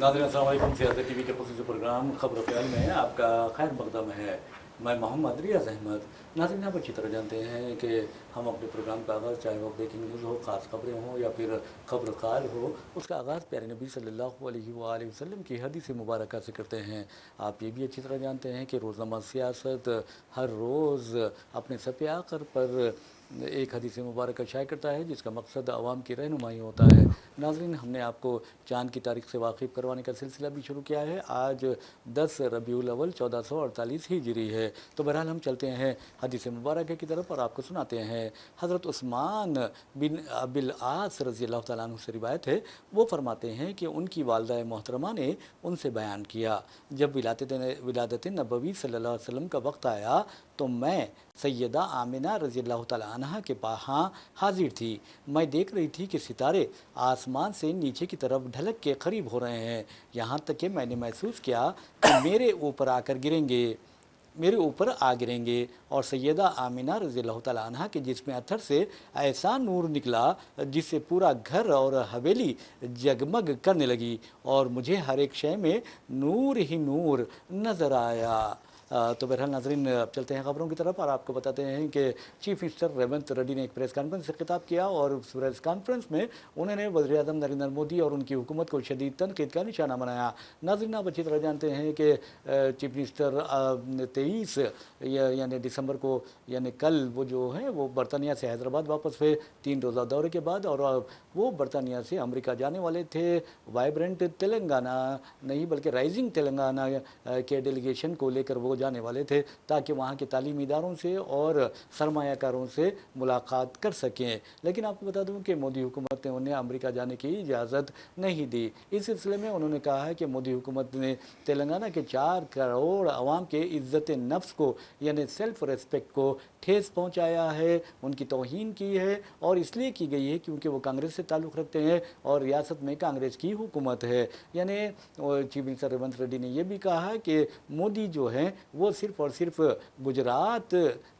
नाज़रीन अस्सलाम वालेकुम। सियासत टीवी के ख़ुसूसी प्रोग्राम ख़बर ख्याल में आपका खैर मकदम है। मैं मोहम्मद रियाज़ अहमद। नाज़रीन, आप अच्छी तरह जानते हैं कि हम अपने प्रोग्राम का आगाज़, चाहे वो ब्रेकिंग न्यूज़ हो, ख़ास खबरें हों या फिर खबर ख्याल हो, उसका आगाज़ प्यारे नबी सल्लल्लाहु अलैहि वसल्लम की हदीस मुबारक से करते हैं। आप ये भी अच्छी तरह जानते हैं कि रोज़नामा सियासत हर रोज़ अपने सफ़े आखिर पर एक हदीस मुबारक शाया करता है, जिसका मकसद आवाम की रहनुमाई होता है। नाज़रीन, हमने आपको चाँद की तारीख से वाकिफ़ करवाने का सिलसिला भी शुरू किया है। आज 10 रबीउल अव्वल 1448 हिजरी है। तो बहरहाल हम चलते हैं हदीस मुबारक की तरफ और आपको सुनाते हैं। हज़रत उस्मान बिन अबिल आस रज़ी अल्लाह तआला अन्हु से रिवायत है। वो फरमाते हैं कि उनकी वालदा मोहतरमा ने उनसे बयान किया, जब विलादत नबवी सल्लल्लाहु अलैहि वसल्लम का वक्त आया तो मैं सैयदा आमिना रज़ी अल्लाह तआला अन्हा के वहाँ हाजिर थी। मैं देख रही थी कि सितारे आसमान से नीचे की तरफ ढलक के करीब हो रहे हैं, यहाँ तक कि मैंने महसूस किया कि मेरे ऊपर आ गिरेंगे। और सैयदा आमिना रज़ी अल्लाह तआला अन्हा के जिस्म अत्थर से ऐसा नूर निकला जिससे पूरा घर और हवेली जगमग करने लगी और मुझे हर एक शय में नूर ही नूर नज़र आया। तो बहरहाल नाज़रीन, अब चलते हैं खबरों की तरफ और आपको बताते हैं कि चीफ मिनिस्टर रेवंत रेड्डी ने एक प्रेस कॉन्फ्रेंस से खिताब किया और उस प्रेस कॉन्फ्रेंस में उन्होंने वज़ीर आज़म नरेंद्र मोदी और उनकी हुकूमत को शदीद तनकीद का निशाना बनाया। नाज़रीन, आप अच्छी तरह जानते हैं कि चीफ मिनिस्टर 23 यानी दिसंबर को, यानी कल वो जो है वो बरतानिया से हैदराबाद वापस हुए 3 रोज़ा दौरे के बाद, और वो बरतानिया से अमेरिका जाने वाले थे। वाइब्रेंट तेलंगाना नहीं बल्कि राइजिंग तेलंगाना के डेलीगेशन को लेकर वो जाने वाले थे, ताकि वहाँ के तालीमी इदारों से और सरमायाकारों से मुलाकात कर सकें। लेकिन आपको बता दूं कि मोदी हुकूमत ने उन्हें अमेरिका जाने की इजाज़त नहीं दी। इस सिलसिले में उन्होंने कहा है कि मोदी हुकूमत ने तेलंगाना के 4 करोड़ आवाम के इज़्ज़त नफ्स को यानी सेल्फ रिस्पेक्ट को ठेस पहुँचाया है, उनकी तौहीन की है, और इसलिए की गई है क्योंकि वो कांग्रेस से ताल्लुक़ रखते हैं और रियासत में कांग्रेस की हुकूमत है। यानी चीफ मिनिस्टर रेवंत रेड्डी ने यह भी कहा कि मोदी जो हैं वो सिर्फ़ और सिर्फ गुजरात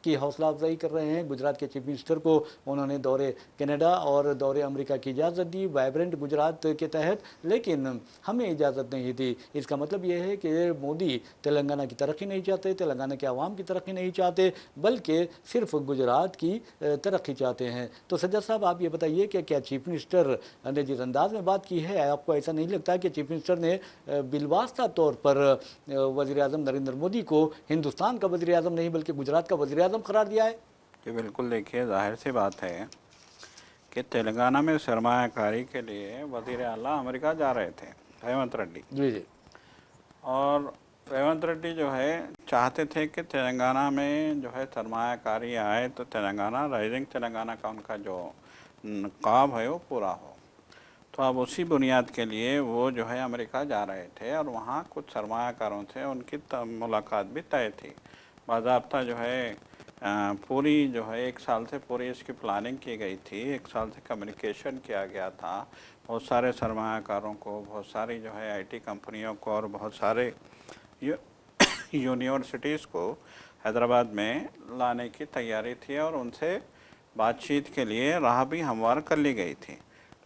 की हौसला अफजाई कर रहे हैं। गुजरात के चीफ मिनिस्टर को उन्होंने दौरे कनाडा और दौरे अमेरिका की इजाज़त दी वाइब्रेंट गुजरात के तहत, लेकिन हमें इजाज़त नहीं दी। इसका मतलब ये है कि मोदी तेलंगाना की तरक्की नहीं चाहते, तेलंगाना के आवाम की तरक्की नहीं चाहते, बल्कि सिर्फ गुजरात की तरक्की चाहते हैं। तो सज्जाद साहब, आप ये बताइए कि क्या चीफ मिनिस्टर ने जिस अंदाज में बात की है, आपको ऐसा नहीं लगता कि चीफ मिनिस्टर ने बिलवास्ता तौर पर वज़ीर आज़म नरेंद्र मोदी को हिंदुस्तान का वज़ीर आज़म नहीं बल्कि गुजरात का वज़ीर आज़म करार दिया है? जी बिल्कुल, देखिए जाहिर सी बात है कि तेलंगाना में सरमायाकारी के लिए वज़ीर आला अमेरिका जा रहे थे रेवंत रेड्डी जी जी। और रेवंत रेड्डी जो है चाहते थे कि तेलंगाना में जो है सरमायाकारी आए तो तेलंगाना राइजिंग तेलंगाना का उनका जो ख्वाब है वो पूरा हो। तो अब उसी बुनियाद के लिए वो जो है अमेरिका जा रहे थे और वहाँ कुछ सरमायाकारों से उनकी मुलाकात भी तय थी। बाज़ाब्ता जो है पूरी जो है 1 साल से पूरी इसकी प्लानिंग की गई थी, 1 साल से कम्युनिकेशन किया गया था बहुत सारे सरमायाकारों को, बहुत सारी जो है आईटी कंपनियों को और बहुत सारे यूनिवर्सिटीज़ को हैदराबाद में लाने की तैयारी थी और उनसे बातचीत के लिए राह भी हमवार कर ली गई थी।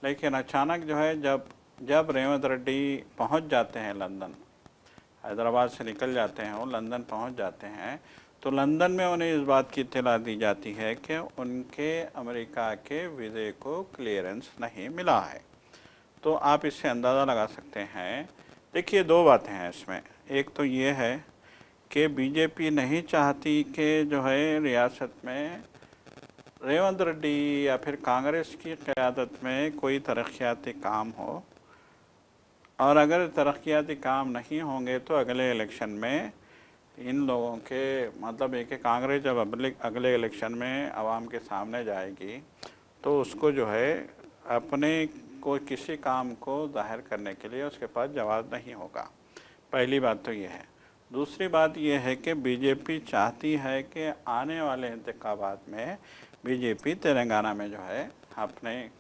लेकिन अचानक जो है जब रेवंत रेड्डी पहुंच जाते हैं लंदन, हैदराबाद से निकल जाते हैं वो लंदन पहुंच जाते हैं, तो लंदन में उन्हें इस बात की इत्तला दी जाती है कि उनके अमेरिका के वीज़े को क्लियरेंस नहीं मिला है। तो आप इससे अंदाज़ा लगा सकते हैं। देखिए, 2 बातें हैं इसमें। एक तो ये है कि बीजेपी नहीं चाहती कि जो है रियासत में रेवंत रेड्डी या फिर कांग्रेस की क़यादत में कोई तरक्याती काम हो, और अगर तरक्याती काम नहीं होंगे तो अगले इलेक्शन में इन लोगों के मतलब एक कांग्रेस जब अगले इलेक्शन में आवाम के सामने जाएगी तो उसको जो है अपने को किसी काम को जाहिर करने के लिए उसके पास जवाब नहीं होगा। पहली बात तो ये है। दूसरी बात यह है कि बीजेपी चाहती है कि आने वाले इंतखाबात में बीजेपी तेलंगाना में जो है अपने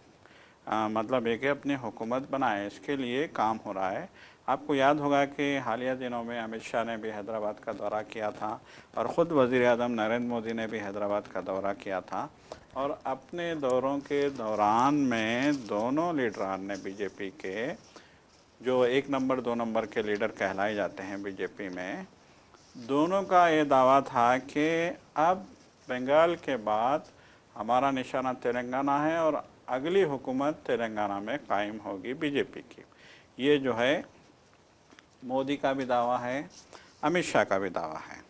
मतलब एक अपनी हुकूमत बनाए, इसके लिए काम हो रहा है। आपको याद होगा कि हालिया दिनों में अमित शाह ने भी हैदराबाद का दौरा किया था और ख़ुद वज़ीर आज़म नरेंद्र मोदी ने भी हैदराबाद का दौरा किया था, और अपने दौरों के दौरान में दोनों लीडरान ने बीजेपी के, जो 1 नंबर 2 नंबर के लीडर कहलाए जाते हैं बीजेपी में, दोनों का ये दावा था कि अब बंगाल के बाद हमारा निशाना तेलंगाना है और अगली हुकूमत तेलंगाना में कायम होगी बीजेपी की। ये जो है मोदी का भी दावा है, अमित शाह का भी दावा है।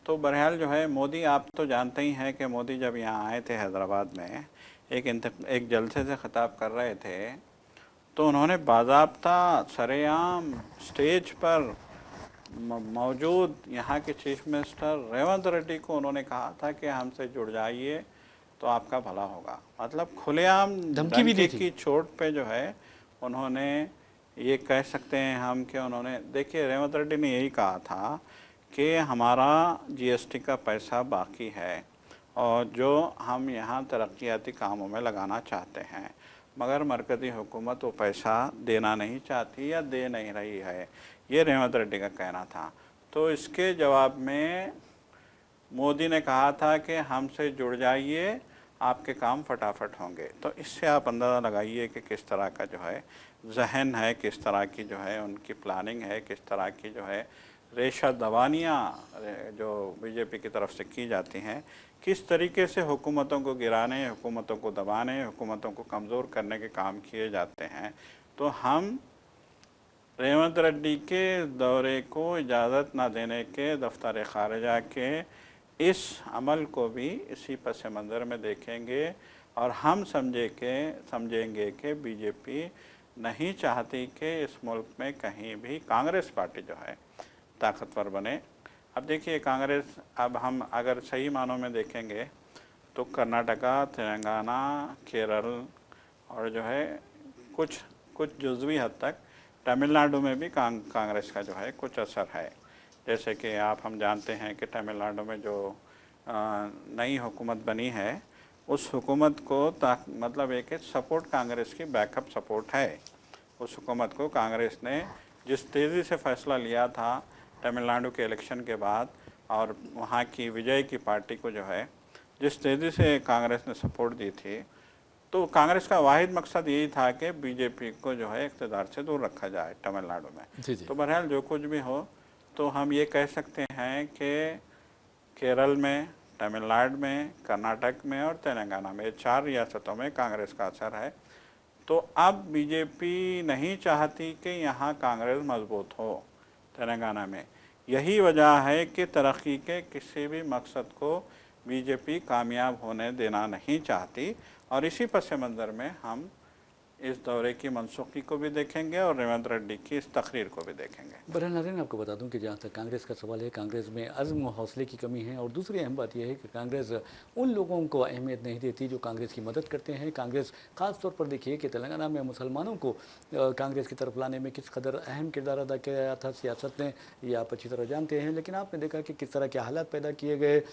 तो बहरहाल जो है मोदी, आप तो जानते ही हैं कि मोदी जब यहाँ आए थे हैदराबाद में, एक जलसे से ख़िताब कर रहे थे, तो उन्होंने बाज़ाब्ता सरेआम स्टेज पर मौजूद यहाँ के चीफ मिनिस्टर रेवंत रेड्डी को उन्होंने कहा था कि हमसे जुड़ जाइए तो आपका भला होगा। मतलब खुलेआम धमकी भी दी डंके थी। की चोट पे जो है उन्होंने, ये कह सकते हैं हम कि उन्होंने, देखिए रेवंत रेड्डी ने यही कहा था कि हमारा जीएसटी का पैसा बाकी है और जो हम यहाँ तरक्याती कामों में लगाना चाहते हैं, मगर मरकज़ी हुकूमत वो पैसा देना नहीं चाहती या दे नहीं रही है, ये रेवंत रेड्डी का कहना था। तो इसके जवाब में मोदी ने कहा था कि हमसे जुड़ जाइए, आपके काम फटाफट होंगे। तो इससे आप अंदाज़ा लगाइए कि किस तरह का जो है जहन है, किस तरह की जो है उनकी प्लानिंग है, किस तरह की जो है रेशा दबानियाँ जो बीजेपी की तरफ से की जाती हैं, किस तरीके से हुकूमतों को गिराने, हुकूमतों को दबाने, हुकूमतों को कमज़ोर करने के काम किए जाते हैं। तो हम रेवंत रेड्डी के दौरे को इजाज़त ना देने के दफ्तर ख़ारिजा के इस अमल को भी इसी पस मंज़र में देखेंगे और हम समझेंगे कि बीजेपी नहीं चाहती कि इस मुल्क में कहीं भी कांग्रेस पार्टी जो है ताकतवर बने। अब देखिए कांग्रेस, अब हम अगर सही मानों में देखेंगे तो कर्नाटका, तेलंगाना, केरल और जो है कुछ जुज़वी हद तक तमिलनाडु में भी कांग्रेस का जो है कुछ असर है। जैसे कि हम जानते हैं कि तमिलनाडु में जो नई हुकूमत बनी है, उस हुकूमत को मतलब एक सपोर्ट, कांग्रेस की बैकअप सपोर्ट है। उस हुकूमत को कांग्रेस ने जिस तेज़ी से फ़ैसला लिया था तमिलनाडु के इलेक्शन के बाद, और वहाँ की विजय की पार्टी को जो है जिस तेज़ी से कांग्रेस ने सपोर्ट दी थी, तो कांग्रेस का वाहिद मकसद यही था कि बीजेपी को जो है इक़्तिदार से दूर रखा जाए तमिलनाडु में। जी जी। तो बहरहाल जो कुछ भी हो, तो हम ये कह सकते हैं कि केरल में, तमिलनाडु में, कर्नाटक में और तेलंगाना में, 4 रियासतों में कांग्रेस का असर है। तो अब बीजेपी नहीं चाहती कि यहाँ कांग्रेस मजबूत हो तेलंगाना में। यही वजह है कि तरक्की के किसी भी मकसद को बीजेपी कामयाब होने देना नहीं चाहती, और इसी पस मंज़र में हम इस दौरे की मनसूखी को भी देखेंगे और रेवंत रेड्डी की इस तकरीर को भी देखेंगे। बहरहाल नाज़रीन, आपको बता दूं कि जहाँ तक कांग्रेस का सवाल है, कांग्रेस में अज़्म और हौसले की कमी है। और दूसरी अहम बात यह है कि कांग्रेस उन लोगों को अहमियत नहीं देती जो कांग्रेस की मदद करते हैं। कांग्रेस ख़ास तौर पर देखिए कि तेलंगाना में मुसलमानों को कांग्रेस की तरफ लाने में किस कदर अहम किरदार अदा किया था सियासत ने, ये आप अच्छी तरह जानते हैं। लेकिन आपने देखा कि किस तरह के हालात पैदा किए गए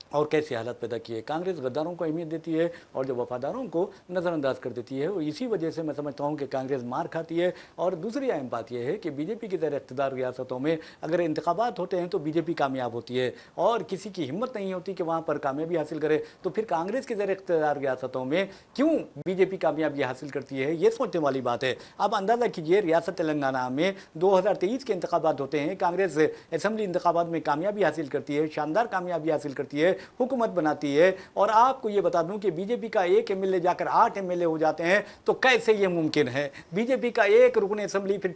और कैसे हालात पैदा किए। कांग्रेस गद्दारों को अहमियत देती है और जो वफादारों को नज़रअंदाज कर देती है। और इसी वजह से मैं समझता हूँ कि कांग्रेस मार खाती है। और दूसरी अहम बात यह है कि बीजेपी की तरह इक़्तिदार रियासतों में अगर इंतखाबात होते हैं तो बीजेपी कामयाब होती है, और किसी की हिम्मत नहीं होती कि वहाँ पर कामयाबी हासिल करे। तो फिर कांग्रेस की तरह इक़्तिदार रियासतों में क्यों बीजेपी कामयाबी हासिल करती है, ये सोचने वाली बात है। अब अंदाज़ा कीजिए, रियासत तेलंगाना में 2023 के इंतखाबात होते हैं, कांग्रेस असम्बली इंतखाबात में कामयाबी हासिल करती है, शानदार कामयाबी हासिल करती है, हुकूमत बनाती है। और आपको ये बता दूं कि बीजेपी का एक एमएलए जाकर 8 एमएलए हो जाते हैं, तो कैसे ये मुमकिन है। बीजेपी का एक रुकन असेंबली फिर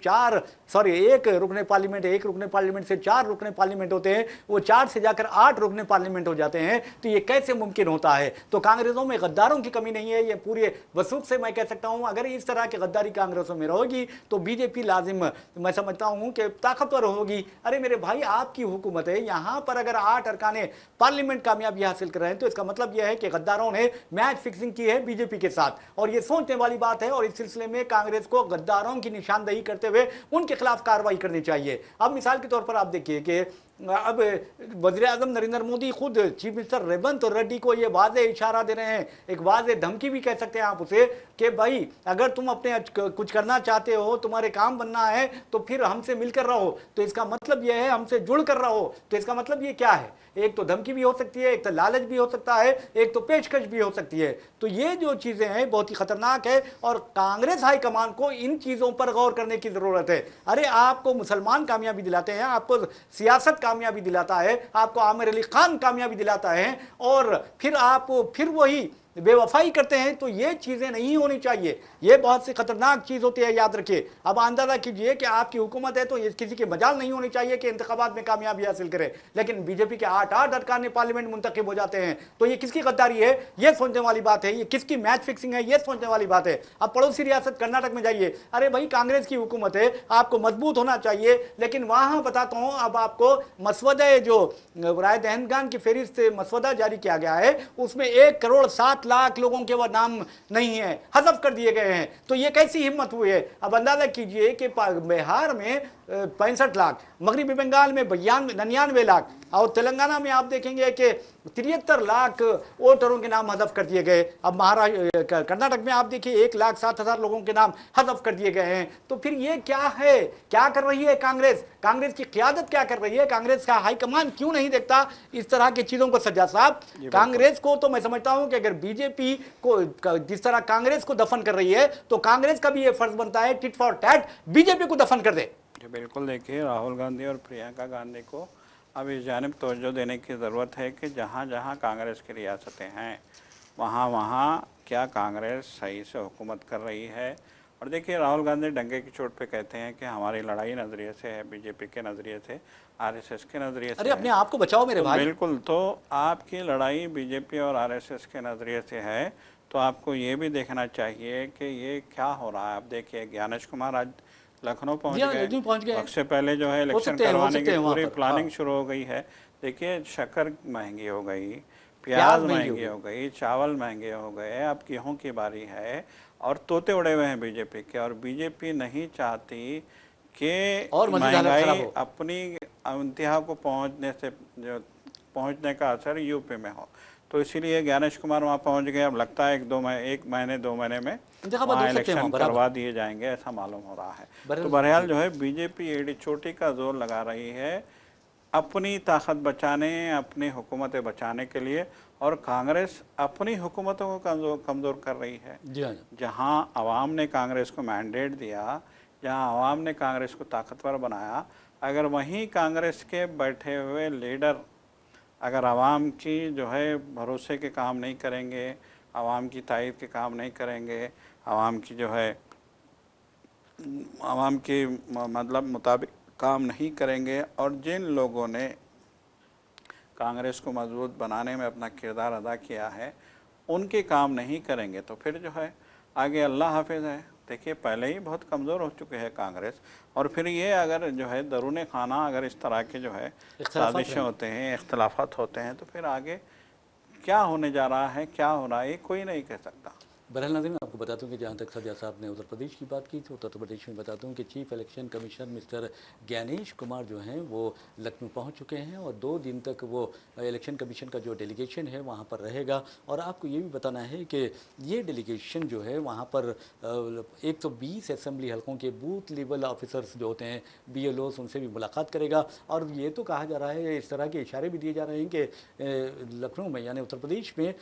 एक रुकन पार्लियामेंट से 4 रुकन पार्लियामेंट होते हैं, वो 4 से जाकर 8 रुकन पार्लियामेंट हो जाते हैं। तो ये कैसे मुमकिन होता है। तो कांग्रेसों में गद्दारों की कमी नहीं है, ये पूरे वसूख से मैं कह सकता हूं। अगर इस तरह की गद्दारी कांग्रेसों में रहेगी तो बीजेपी लाजिम, मैं समझता हूं कि ताकतवर होगी। अरे मेरे भाई, आपकी हुकूमत है, यहां पर अगर 8 अरकाने पार्लियामेंट कामयाबी हासिल कर रहे हैं तो इसका मतलब यह है कि गद्दारों ने मैच फिक्सिंग की है बीजेपी के साथ। और यह सोचने वाली बात है, और इस सिलसिले में कांग्रेस को गद्दारों की निशानदेही करते हुए उनके खिलाफ कार्रवाई करनी चाहिए। अब मिसाल के तौर पर आप देखिए कि अब वज़ीर आज़म नरेंद्र मोदी खुद चीफ मिनिस्टर रेवंत रेड्डी को ये वाज़ेह इशारा दे रहे हैं, एक वाज़ेह धमकी भी कह सकते हैं आप उसे, कि भाई अगर तुम अपने कुछ करना चाहते हो, तुम्हारे काम बनना है, तो फिर हमसे मिलकर रहो। तो इसका मतलब यह है हमसे जुड़ कर रहो। तो इसका मतलब ये क्या है? एक तो धमकी भी हो सकती है, एक तो लालच भी हो सकता है, एक तो पेशकश भी हो सकती है। तो ये जो चीजें हैं बहुत ही खतरनाक है और कांग्रेस हाईकमान को इन चीजों पर गौर करने की जरूरत है। अरे आपको मुसलमान कामयाबी दिलाते हैं, आपको सियासत कामयाबी दिलाता है, आपको आमिर अली खान कामयाबी दिलाता है, और फिर आप फिर वही बेवफाई करते हैं। तो ये चीजें नहीं होनी चाहिए, ये बहुत सी खतरनाक चीज होती है, याद रखिए। अब अंदाजा कीजिए कि आपकी हुकूमत है तो ये किसी की मजाल नहीं होनी चाहिए कि इंतखाबात में कामयाबी हासिल करे, लेकिन बीजेपी के 8 अरकान पार्लियामेंट मुंतखब हो जाते हैं। तो ये किसकी गद्दारी है, ये सोचने वाली बात है। ये किसकी मैच फिक्सिंग है, ये सोचने वाली बात है। अब पड़ोसी रियासत कर्नाटक में जाइए, अरे भाई कांग्रेस की हुकूमत है, आपको मजबूत होना चाहिए, लेकिन वहां बताता हूं अब आपको मसवदा जो राय दहनगान की फेरिस्त से मसवदा जारी किया गया है, उसमें 1,07,00,000 लोगों के वह नाम नहीं है, हज़फ कर दिए गए हैं। तो ये कैसी हिम्मत हुई है? अब अंदाजा कीजिए कि बिहार में 65 लाख, मगरबी बंगाल में 99 लाख, और तेलंगाना में आप देखेंगे कि 73 लाख वोटरों के नाम हज़फ कर दिए गए। अब महाराष्ट्र कर्नाटक में आप देखिए 1,07,000 लोगों के नाम हज़फ कर दिए गए हैं। तो फिर ये क्या है, क्या कर रही है कांग्रेस? कांग्रेस की क़यादत क्या कर रही है? कांग्रेस का हाईकमान क्यों नहीं देखता इस तरह की चीज़ों को? सज्जाद साहब, कांग्रेस को तो मैं समझता हूं कि अगर बीजेपी को जिस तरह कांग्रेस को दफन कर रही है, तो कांग्रेस का भी ये फर्ज बनता है टिट फॉर टैट बीजेपी को दफन कर दे। बिल्कुल, देखिए राहुल गांधी और प्रियंका गांधी को अब इस जानिब तवज्जो देने की ज़रूरत है कि जहाँ जहाँ कांग्रेस की रियासतें हैं वहाँ वहाँ क्या कांग्रेस सही से हुकूमत कर रही है। और देखिए राहुल गांधी डंके की चोट पे कहते हैं कि हमारी लड़ाई नज़रिए से है, बीजेपी के नज़रिए से, आरएसएस के नज़रिए से। अरे अपने आप को बचाओ मेरे भाई। बिल्कुल, तो आपकी लड़ाई बीजेपी और आरएसएस के नज़रिए से है, तो आपको ये भी देखना चाहिए कि ये क्या हो रहा है। आप देखिए ज्ञानेश कुमार आज लखनऊ पहुंच गए, वक्त से पहले जो है इलेक्शन करवाने की पूरी प्लानिंग शुरू हो गई है। देखिए शक्कर महंगी हो गई, प्याज महंगी हो गई, चावल महंगे हो गए, अब गेहूं की बारी है, और तोते उड़े हुए हैं बीजेपी के। और बीजेपी नहीं चाहती कि महंगाई अपनी इंतहा को पहुंचने का असर यूपी में हो। तो इसीलिए ज्ञानेश कुमार वहाँ पहुँच गए। अब लगता है 1 महीने 2 महीने में वहाँ इलेक्शन करवा दिए जाएंगे, ऐसा मालूम हो रहा है। तो बहरहाल जो है बीजेपी एड़ी चोटी का जोर लगा रही है अपनी ताकत बचाने, अपनी हुकूमतें बचाने के लिए, और कांग्रेस अपनी हुकूमतों को कमज़ोर कर रही है। जहाँ आवाम ने कांग्रेस को मैंडेट दिया, जहाँ आवाम ने कांग्रेस को ताकतवर बनाया, अगर वहीं कांग्रेस के बैठे हुए लीडर अगर आवाम की जो है भरोसे के काम नहीं करेंगे, आवाम की तायद के काम नहीं करेंगे, आवाम की जो है आवाम के मतलब मुताबिक काम नहीं करेंगे, और जिन लोगों ने कांग्रेस को मजबूत बनाने में अपना किरदार अदा किया है उनके काम नहीं करेंगे, तो फिर जो है आगे अल्लाह हाफिज़ है। देखिए पहले ही बहुत कमज़ोर हो चुके हैं कांग्रेस, और फिर ये अगर जो है दरूने खाना अगर इस तरह के जो है साजिशें होते हैं, इख्तलाफात होते हैं, तो फिर आगे क्या होने जा रहा है, क्या हो रहा है, कोई नहीं कह सकता। बहरहाल नाज़रीन, आपको बता दूं कि जहाँ तक सज्जाद साहब ने उत्तर प्रदेश की बात की, तो उत्तर प्रदेश में बता दूं कि chief election commissioner mister Gyanesh Kumar जो हैं वो लखनऊ पहुंच चुके हैं, और 2 दिन तक वो इलेक्शन कमीशन का जो डेलीगेशन है वहाँ पर रहेगा। और आपको ये भी बताना है कि ये डेलीगेशन जो है वहाँ पर 120 असेंबली हल्कों के बूथ लेवल ऑफिसर्स जो होते हैं, BLOs, उनसे भी मुलाकात करेगा। और ये तो कहा जा रहा है, इस तरह के इशारे भी दिए जा रहे हैं कि लखनऊ में यानी उत्तर प्रदेश में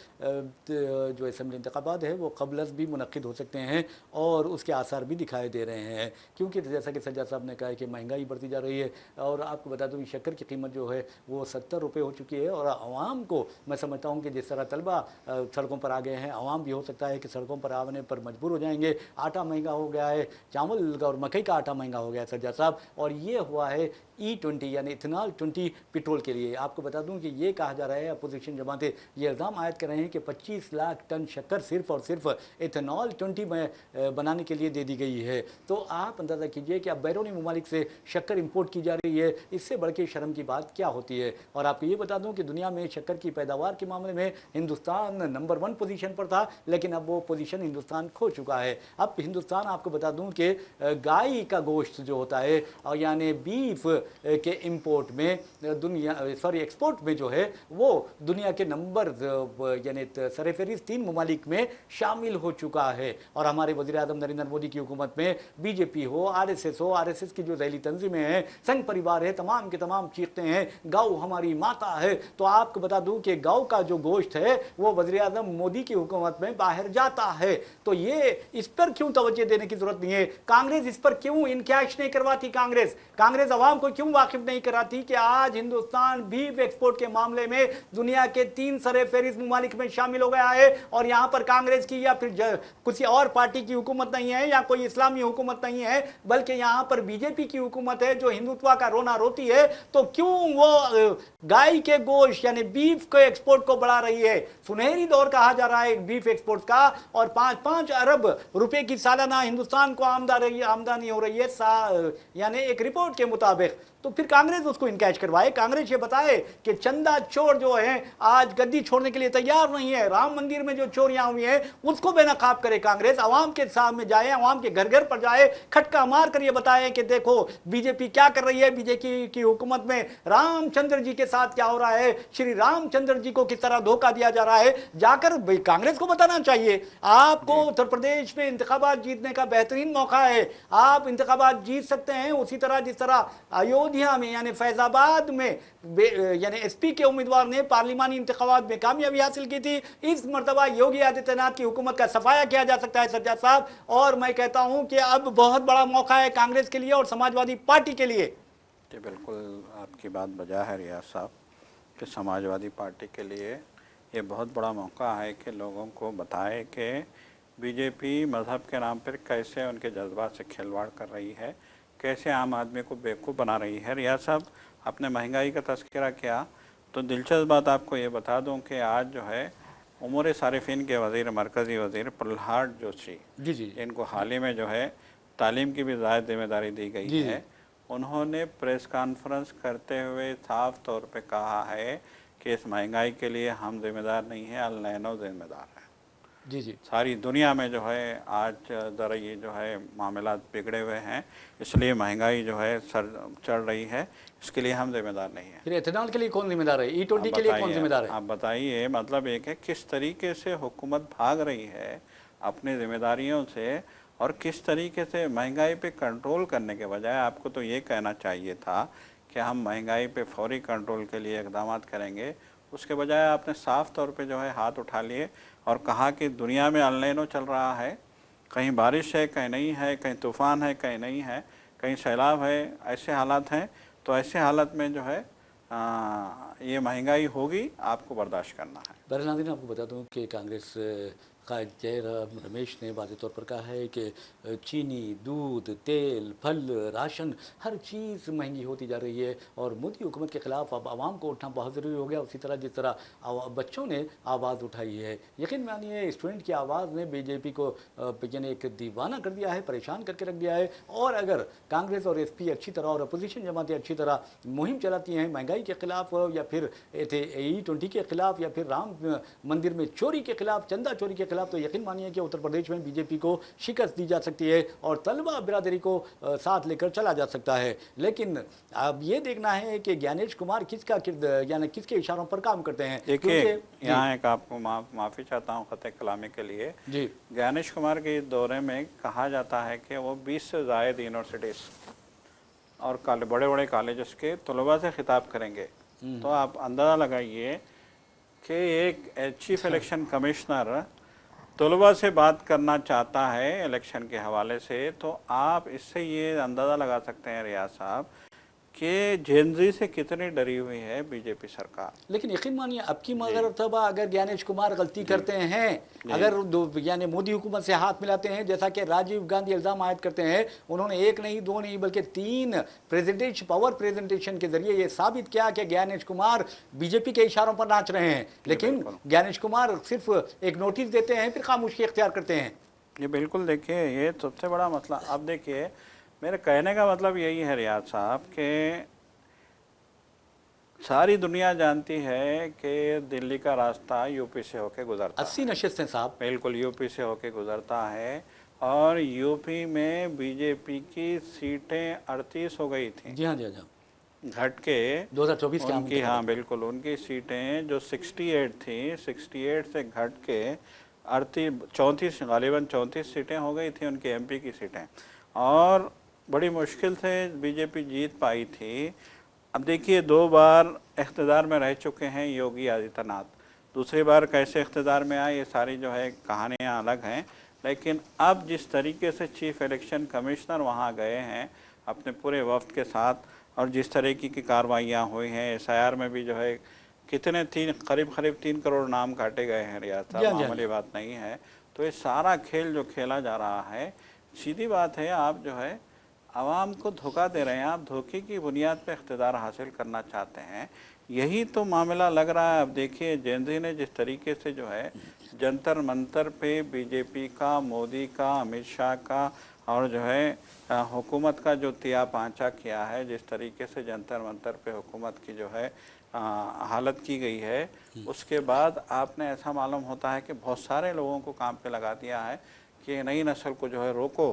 जो असेंबली इंतखाबात है वो कबलस भी मुनक्किद हो सकते हैं, और उसके आसार भी दिखाई दे रहे हैं। क्योंकि जैसा कि सज्जाद साहब ने कहा है कि महंगाई बढ़ती जा रही है, और आपको बता दूं कि शक्कर की कीमत जो है वो 70 रुपये हो चुकी है। और आवाम को मैं समझता हूं कि जिस तरह तलबा सड़कों पर आ गए हैं, आवाम भी हो सकता है कि सड़कों पर आने पर मजबूर हो जाएंगे। आटा महंगा हो गया है, चावल और मकई का आटा महंगा हो गया है सज्जाद साहब, और ये हुआ है E20 यानी इथेनॉल 20 पेट्रोल के लिए। आपको बता दूं कि ये कहा जा रहा है, अपोजिशन जमातें ये इल्ज़ाम आयद कर रहे हैं कि 25 लाख टन शक्कर सिर्फ और सिर्फ इथेनॉल 20 में बनाने के लिए दे दी गई है। तो आप अंदाज़ा कीजिए कि अब बैरूनी ममालिक से शक्कर इंपोर्ट की जा रही है, इससे बढ़ के शर्म की बात क्या होती है। और आपको ये बता दूं कि दुनिया में शक्कर की पैदावार के मामले में हिंदुस्तान नंबर 1 पोजीशन पर था, लेकिन अब वो पोजीशन हिंदुस्तान खो चुका है। अब हिंदुस्तान, आपको बता दूं कि गाय का गोश्त जो होता है और यानी बीफ के इंपोर्ट में एक्सपोर्ट में जो है वो दुनिया के नंबर यानी सरफहरिस्त 3 ममालिक में शामिल हो चुका है। और हमारे वज़ीर आज़म नरेंद्र मोदी की हुकूमत में बीजेपी हो, आरएसएस हो, आरएसएस की जो ज़ैली तंजीमें हैं, संघ परिवार है, तमाम के तमाम चीखते हैं गौ हमारी माता है। तो आपको बता दूं कि गौ का जो गोश्त है वो वज़ीर आज़म मोदी की हुकूमत में बाहर जाता है। तो ये इस पर क्यों तवज्जो देने की जरूरत नहीं है? कांग्रेस इस पर क्यों इनकैश नहीं करवाती? कांग्रेस अवाम को क्यों वाकिफ नहीं कराती कि आज हिंदुस्तान बीफ एक्सपोर्ट के मामले में दुनिया के 3 सरफहरिस्त ममालिक में शामिल हो गया है। और यहां पर कांग्रेस की या फिर किसी और पार्टी की हुकूमत नहीं है या कोई इस्लामी हुकूमत नहीं है, बल्कि यहां पर बीजेपी की हुकूमत है जो हिंदुत्व का रोना रोती है। तो क्यों वो गाय के गोश्त यानी बीफ के एक्सपोर्ट को बढ़ा रही है? सुनहरी दौर कहा जा रहा है बीफ एक्सपोर्ट का, और 5-5 अरब रुपए की सालाना हिंदुस्तान को आमदनी हो रही है यानी एक रिपोर्ट के मुताबिक। तो फिर कांग्रेस उसको इनकैश करवाए, कांग्रेस ये बताए कि चंदा चोर जो है आज गद्दी छोड़ने के लिए तैयार नहीं है। राम मंदिर में जो चोरियां हुई हैं उसको बेनकाब करे कांग्रेस, अवाम के सामने जाए, अवाम के घर घर पर जाए, खटका मार कर ये बताए कि देखो बीजेपी क्या कर रही है, बीजेपी की हुकूमत में रामचंद्र जी के साथ क्या हो रहा है, श्री रामचंद्र जी को किस तरह धोखा दिया जा रहा है। जाकर कांग्रेस को बताना चाहिए। आपको उत्तर प्रदेश में इंतखाबात जीतने का बेहतरीन मौका है, आप इंतखाबात जीत सकते हैं उसी तरह जिस तरह अयोध्या में यानी फैजाबाद में यानी एसपी के उम्मीदवार ने पार्लिमानी इंतखाबात में कामयाबी हासिल की थी। इस मर्तबा योगी आदित्यनाथ की हुकूमत का सफाया किया जा सकता है सज्जाद साहब, और मैं कहता हूं कि अब बहुत बड़ा मौका है कांग्रेस के लिए और समाजवादी पार्टी के लिए। जी बिल्कुल, आपकी बात बजा है रियाज साहब कि समाजवादी पार्टी के लिए ये बहुत बड़ा मौका है कि लोगों को बताए कि बीजेपी मज़हब के नाम पर कैसे उनके जज्बात से खिलवाड़ कर रही है, कैसे आम आदमी को बेवकूफ़ बना रही है। रियाज साहब, आपने महंगाई का तज़किरा किया तो दिलचस्प बात आपको ये बता दूं कि आज जो है उमूर सारिफिन के वज़ीर, मरकज़ी वज़ीर प्रहलाद जोशी जी जी जिनको हाल ही में जो है तालीम की भी ज़ायद जिम्मेदारी दी गई है, उन्होंने प्रेस कॉन्फ्रेंस करते हुए साफ तौर पे कहा है कि इस महंगाई के लिए हम जिम्मेदार नहीं हैं, अल नैनो जिम्मेदार हैं। जी जी सारी दुनिया में जो है आज ज़रा ये जो है मामलात बिगड़े हुए हैं, इसलिए महंगाई जो है सर चढ़ रही है, इसके लिए हम जिम्मेदार नहीं हैं। फिर एथेनॉल के लिए कौन जिम्मेदार है? E20 के लिए कौन जिम्मेदार है? आप बताइए, मतलब एक है किस तरीके से हुकूमत भाग रही है अपनी जिम्मेदारियों से, और किस तरीके से महंगाई पे कंट्रोल करने के बजाय आपको तो ये कहना चाहिए था कि हम महंगाई पे फौरी कंट्रोल के लिए इक़दाम करेंगे, उसके बजाय आपने साफ़ तौर पे जो है हाथ उठा लिए और कहा कि दुनिया में अल नैनो चल रहा है, कहीं बारिश है कहीं नहीं है, कहीं तूफ़ान है कहीं नहीं है, कहीं सैलाब है, ऐसे हालात हैं। तो ऐसे हालत में जो है ये महंगाई होगी, आपको बर्दाश्त करना है। बहरहाल नाज़रीन, आपको बता दूं कि कांग्रेस कायद जयराम रमेश ने वाज़ेह तौर पर कहा है कि चीनी, दूध, तेल, फल, राशन हर चीज़ महंगी होती जा रही है और मोदी हुकूमत के ख़िलाफ़ अब आवाम को उठना बहुत ज़रूरी हो गया। उसी तरह जिस तरह बच्चों ने आवाज़ उठाई है, यकीन मानिए स्टूडेंट की आवाज़ ने बीजेपी को यानी एक दीवाना कर दिया है, परेशान करके रख दिया है। और अगर कांग्रेस और एसपी अच्छी तरह और अपोजिशन जमातें अच्छी तरह मुहिम चलाती हैं महंगाई के ख़िलाफ़ या फिर E20 के ख़िलाफ़ या फिर राम मंदिर में चोरी के ख़िलाफ़, चंदा चोरी के खिलाफ, तो यकीन मानिए कि उत्तर प्रदेश में बीजेपी को शिकस्त दी जा सकती है और तलबा बिरादरी को साथ लेकर चला जा सकता है। लेकिन अब ये देखना है कि ज्ञानेश कुमार किसका यानी किसके इशारों पर काम करते हैं। देखिए, यहाँ एक आपको माफ़ी चाहता हूँ ख़त कलामी के लिए जी। ज्ञानेश कुमार के दौरे में कहा जाता है कि वो 20 से ज़ायद यूनिवर्सिटीज़ और बड़े बड़े कॉलेजेस के तलबा से खिताब करेंगे। तो आप अंदाज़ा लगाइए कि एक चीफ इलेक्शन कमिश्नर तलबा से बात करना चाहता है इलेक्शन के हवाले से, तो आप इससे ये अंदाज़ा लगा सकते हैं रियाज साहब कि जेनजी से कितनी डरी हुई है बीजेपी सरकार। लेकिन यकीन मानिए अब की मरतबा अगर ज्ञानेश कुमार गलती करते हैं, अगर यानी मोदी हुकूमत से हाथ मिलाते हैं, जैसा कि राजीव गांधी इल्ज़ाम आयद करते हैं, उन्होंने एक नहीं दो नहीं बल्कि 3 प्रेजेंटेशन पावर प्रेजेंटेशन के जरिए ये साबित किया कि ज्ञानेश कुमार बीजेपी के इशारों पर नाच रहे हैं। लेकिन ज्ञानेश कुमार सिर्फ एक नोटिस देते हैं, फिर खामोशी इख्तियार करते हैं। ये बिल्कुल देखिए, ये सबसे बड़ा मसला। अब देखिए, मेरे कहने का मतलब यही है रियाज साहब कि सारी दुनिया जानती है कि दिल्ली का रास्ता यूपी से होके गुजरता 80 नशिस्तें साहब, बिल्कुल यूपी से होके गुजरता है, और यूपी में बीजेपी की सीटें 38 हो गई थी। जी हाँ, जी हाँ, घट के 2024 के उनकी, हाँ बिल्कुल, उनकी सीटें जो 68 थी, 68 से घट के 34 गालिबन 34 सीटें हो गई थी उनकी एमपी की सीटें, और बड़ी मुश्किल से बीजेपी जीत पाई थी। अब देखिए, 2 बार इख्तिदार में रह चुके हैं योगी आदित्यनाथ, दूसरी बार कैसे इख्तिदार में आए ये सारी जो है कहानियाँ अलग हैं। लेकिन अब जिस तरीके से चीफ इलेक्शन कमिश्नर वहाँ गए हैं अपने पूरे वफ्द के साथ, और जिस तरीके की कार्रवाइयाँ हुई हैं, एसआईआर में भी जो है कितने करीब 3 करोड़ नाम काटे गए हैं रियाज साहब, मामूली बात नहीं है। तो ये सारा खेल जो खेला जा रहा है, सीधी बात है, आप जो है आवाम को धोखा दे रहे हैं, आप धोखे की बुनियाद पर इख्तिदार हासिल करना चाहते हैं, यही तो मामला लग रहा है। अब देखिए, जेनजी ने जिस तरीके से जो है जंतर मंतर पे बीजेपी का, मोदी का, अमित शाह का और जो है हुकूमत का जो तिया पांचा किया है, जिस तरीके से जंतर मंतर पे हुकूमत की जो है हालत की गई है, उसके बाद आपने ऐसा मालूम होता है कि बहुत सारे लोगों को काम पे लगा दिया है कि नई नस्ल को जो है रोको,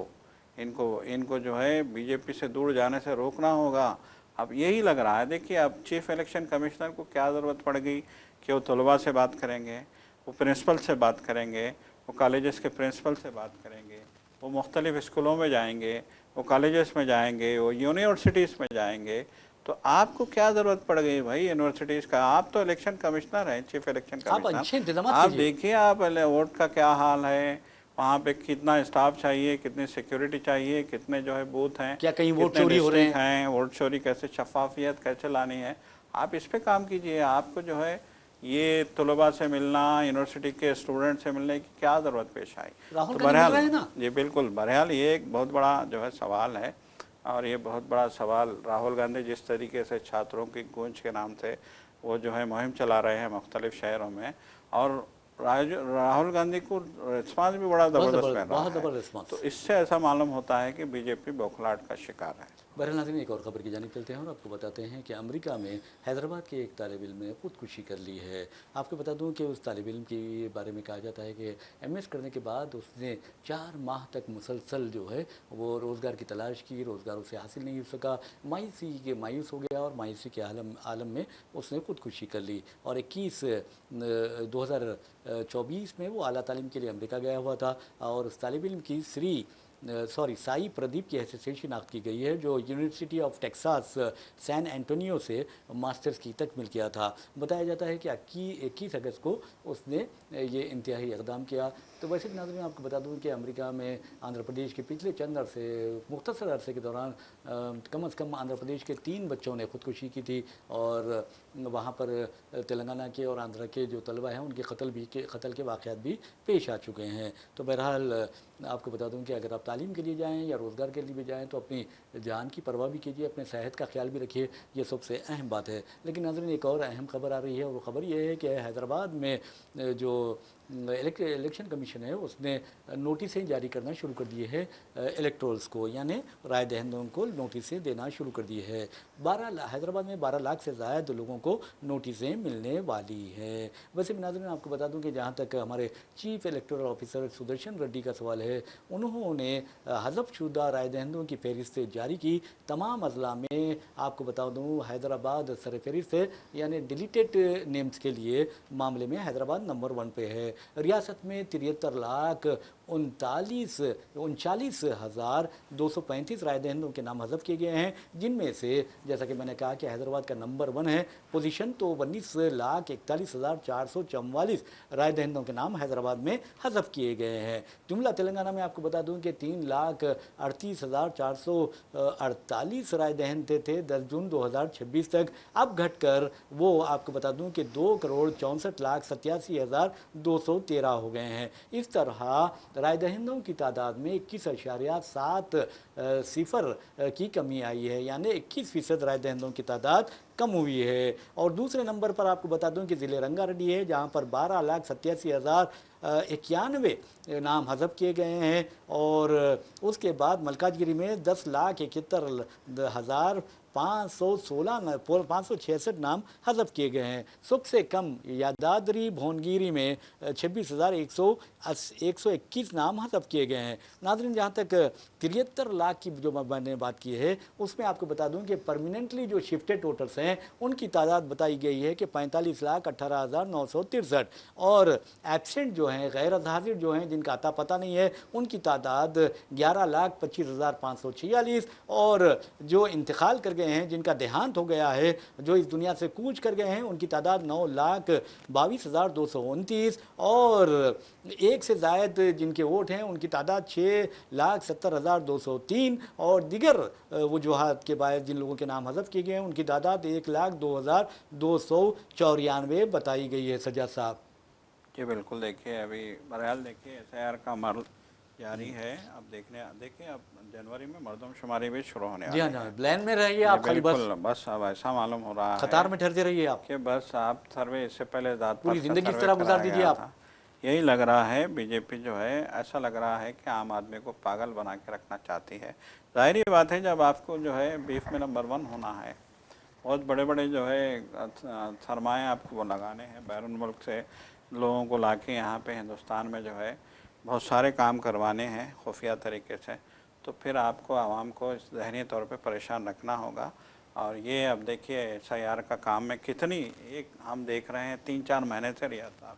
इनको जो है बीजेपी से दूर जाने से रोकना होगा। अब यही लग रहा है। देखिए, अब चीफ इलेक्शन कमिश्नर को क्या ज़रूरत पड़ गई कि वो तलबा से बात करेंगे, वो प्रिंसिपल से बात करेंगे, वो कॉलेजेस के प्रिंसिपल से बात करेंगे, वो मुख्तलिफ़ स्कूलों में जाएंगे, वो कॉलेजेस में जाएंगे, वो यूनिवर्सिटीज़ में जाएंगे। तो आपको क्या ज़रूरत पड़ गई भाई यूनिवर्सिटीज़ का? आप तो इलेक्शन कमिश्नर हैं, चीफ इलेक्शन कमिश्नर, आप देखिए आप वोट का क्या हाल है, वहाँ पे कितना स्टाफ चाहिए, कितनी सिक्योरिटी चाहिए, कितने जो है बूथ हैं, क्या कहीं वोट चोरी हो रहे हैं, वोट चोरी कैसे, शफाफियत कैसे लानी है, आप इस पे काम कीजिए। आपको जो है ये तलबा से मिलना, यूनिवर्सिटी के स्टूडेंट से मिलने की क्या ज़रूरत पेश आई? तो बहरहाल जी बिल्कुल, बहरहाल ये एक बहुत बड़ा जो है सवाल है, और ये बहुत बड़ा सवाल राहुल गांधी जिस तरीके से छात्रों की गूंज के नाम से वो जो है मुहिम चला रहे हैं मुख्तलिफ शहरों में, और राहुल गांधी को रिस्पांस भी बड़ा ज़बरदस्त मिल रहा है। तो इससे ऐसा मालूम होता है कि बीजेपी बौखलाहट का शिकार है। बहरहाल नाज़रीन, एक और खबर की जानिब चलते हैं और आपको बताते हैं कि अमेरिका में हैदराबाद के एक तालिब इल्म ने खुदकुशी कर ली है। आपको बता दूं कि उस तालिब इल्म के बारे में कहा जाता है कि एमएस करने के बाद उसने 4 माह तक मुसलसल जो है वो रोज़गार की तलाश की, रोज़गार उसे हासिल नहीं हो सका, मायूस हो गया और मायूसी के आलम में उसने खुदकुशी कर ली। और 2024 में वो आला तालीम के लिए अमेरिका गया हुआ था, और उस तालिब इल्म की साई प्रदीप की हैसियत से शिनाख्त की गई है, जो university of Texas San Antonio से मास्टर्स की तकमील किया था। बताया जाता है कि 21 अगस्त को उसने ये इंतहाई इक़दाम किया। तो वैसे नाज़रीन, आपको बता दूं कि अमेरिका में आंध्र प्रदेश के पिछले चंद मुख्तसर अरसे के दौरान कम से कम आंध्र प्रदेश के 3 बच्चों ने खुदकुशी की थी, और वहाँ पर तेलंगाना के और आंध्र के जो तलबा हैं उनके कत्ल के वाक़यात भी पेश आ चुके हैं। तो बहरहाल आपको बता दूं कि अगर आप तालीम के लिए जाएं या रोज़गार के लिए भी जाएं तो अपनी जान की परवाह भी कीजिए, अपने सेहत का ख्याल भी रखिए, ये सबसे अहम बात है। लेकिन नाज़रीन, एक और अहम खबर आ रही है, और वो खबर ये है कि हैदराबाद में जो इलेक्शन कमीशन है उसने नोटिसें जारी करना शुरू कर दिए है इलेक्टोरल्स को, यानी राय दहिंदों को नोटिसें देना शुरू कर दी है। हैदराबाद में 12 लाख से ज़्यादा लोगों को नोटिसें मिलने वाली हैं। वैसे भी नाज़रीन, आपको बता दूं कि जहां तक हमारे chief electoral officer Sudarshan Reddy का सवाल है, उन्होंने हज़फ शुदा राय दहिंदों की फहरिस्त जारी की। तमाम अजला में आपको बता दूँ हैदराबाद सर फहरिस्त है, यानी डिलीटेड नेम्स के लिए मामले में हैदराबाद नंबर 1 पे है। रियासत में 73 लाख 39,235 राय दहिंदों के नाम हज़फ किए गए हैं, जिनमें से जैसा कि मैंने कहा कि हैदराबाद का नंबर 1 है पोजीशन, तो 19,41,444 राय दहिंदों के नाम हैदराबाद में हज़फ किए गए हैं। जुमला तेलंगाना में आपको बता दूं कि 3,38,448 राय दहिंदे थे 10 जून 2026 तक। अब घटकर वो आपको बता दूं कि 2,64,87,213 हो गए हैं। इस तरह राय दहिंदों की तादाद में 21.7 की कमी आई है, यानी 21% राय दहिंदों की तादाद कम हुई है। और दूसरे नंबर पर आपको बता दूं कि ज़िले रंगारेड्डी है, जहां पर 12,87,091 नाम हज़फ किए गए हैं। और उसके बाद मलकाजगिरी में 10,71,566 नाम हज़फ किए गए हैं। सबसे कम यादाद्री भुवनगिरी में 26,121 नाम हज़फ किए गए हैं। नाज़रीन, जहाँ तक 73 लाख की जो मैंने बात की है, उसमें आपको बता दूं कि परमानेंटली जो शिफ्टेड वोटर्स हैं उनकी तादाद बताई गई है कि 45,18,963, और एब्सेंट जो हैं, गैर हाजिर जो हैं, जिनका अता पता नहीं है, उनकी तादाद 11,25,546, और जो इंतकाल कर गए हैं, जिनका देहांत हो गया है, जो इस दुनिया से कूच कर गए हैं, उनकी तादाद 9,22,229, और एक से ज़ायद जिनके वोट हैं उनकी तादाद 6,70,203, और दिगर वजूहात के बाद जिन लोगों के नाम हज़फ किए गए हैं उनकी तादाद 1,02,294 बताई गई है। सज्जाद साहब जी बिल्कुल, देखिए अभी बहरहाल देखिए SIR का अमल जारी है। अब देखिए अब जनवरी में मरदमशुमारी भी शुरू होने जी वाली हाँ, है। प्लान में रहिए आप, खाली बस अब ऐसा मालूम हो रहा है कतार में ठहरते रहिए आप, कि बस आप सर्वे, इससे पहले पूरी ज़िंदगी इस तरह गुजार दीजिए आप। यही लग रहा है बीजेपी जो है, ऐसा लग रहा है कि आम आदमी को पागल बना के रखना चाहती है। जाहिर बात है, जब आपको जो है बीफ में नंबर 1 होना है, बहुत बड़े बड़े जो है सरमाए आपको वो लगाने हैं, बैरून मुल्क से लोगों को लाके यहाँ पे हिंदुस्तान में जो है बहुत सारे काम करवाने हैं खुफिया तरीके से, तो फिर आपको आवाम को इस ज़हनी तौर पे परेशान रखना होगा। और ये अब देखिए SIR का काम में कितनी, एक हम देख रहे हैं 3-4 महीने से रियासत,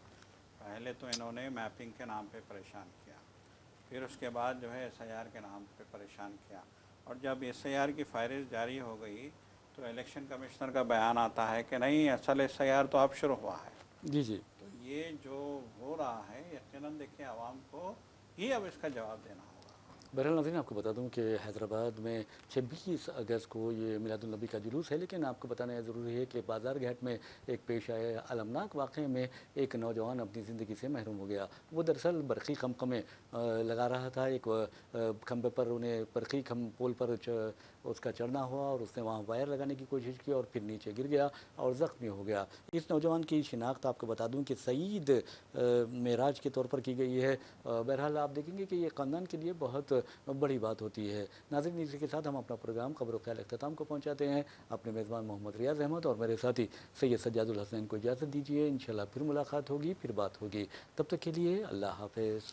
पहले तो इन्होंने मैपिंग के नाम पे परेशान किया, फिर उसके बाद जो है SIR के नाम पे परेशान किया, और जब SIR की फाइल जारी हो गई तो इलेक्शन कमिश्नर का बयान आता है कि नहीं, असल SIR तो अब शुरू हुआ है। जी जी, तो ये जो हो रहा है, यकीनन देखिए आवाम को ही अब इसका जवाब देना होगा। बहरहाल नाज़रीन, आपको बता दूं कि हैदराबाद में 26 अगस्त को ये मिलादुन्नबी का जुलूस है, लेकिन आपको बताना ज़रूरी है कि बाज़ार घाट में एक पेश आए अलमनाक वाक़े में एक नौजवान अपनी ज़िंदगी से महरूम हो गया। वो दरअसल बरक़ी खम्भे लगा रहा था, एक खम्भे पर उन्हें बरक़ी पोल पर उसका चढ़ना हुआ, और उसने वहाँ वायर लगाने की कोशिश की और फिर नीचे गिर गया और ज़ख्मी हो गया। इस नौजवान की शिनाख्त आपको बता दूँ कि सईद मेराज के तौर पर की गई है। बहरहाल आप देखेंगे कि ये ख़ानदान के लिए बहुत बड़ी बात होती है। नाज़रीन, इसी के साथ हम अपना प्रोग्राम ख़बर ख्याल अख्ताम को पहुँचाते हैं। अपने मेज़बान मोहम्मद रियाज़ अहमद और मेरे साथी सैयद सज्जादुल हसनैन को इजाज़त दीजिए। इंशाअल्लाह फिर मुलाकात होगी, फिर बात होगी। तब तक के लिए अल्लाह हाफ़िज़।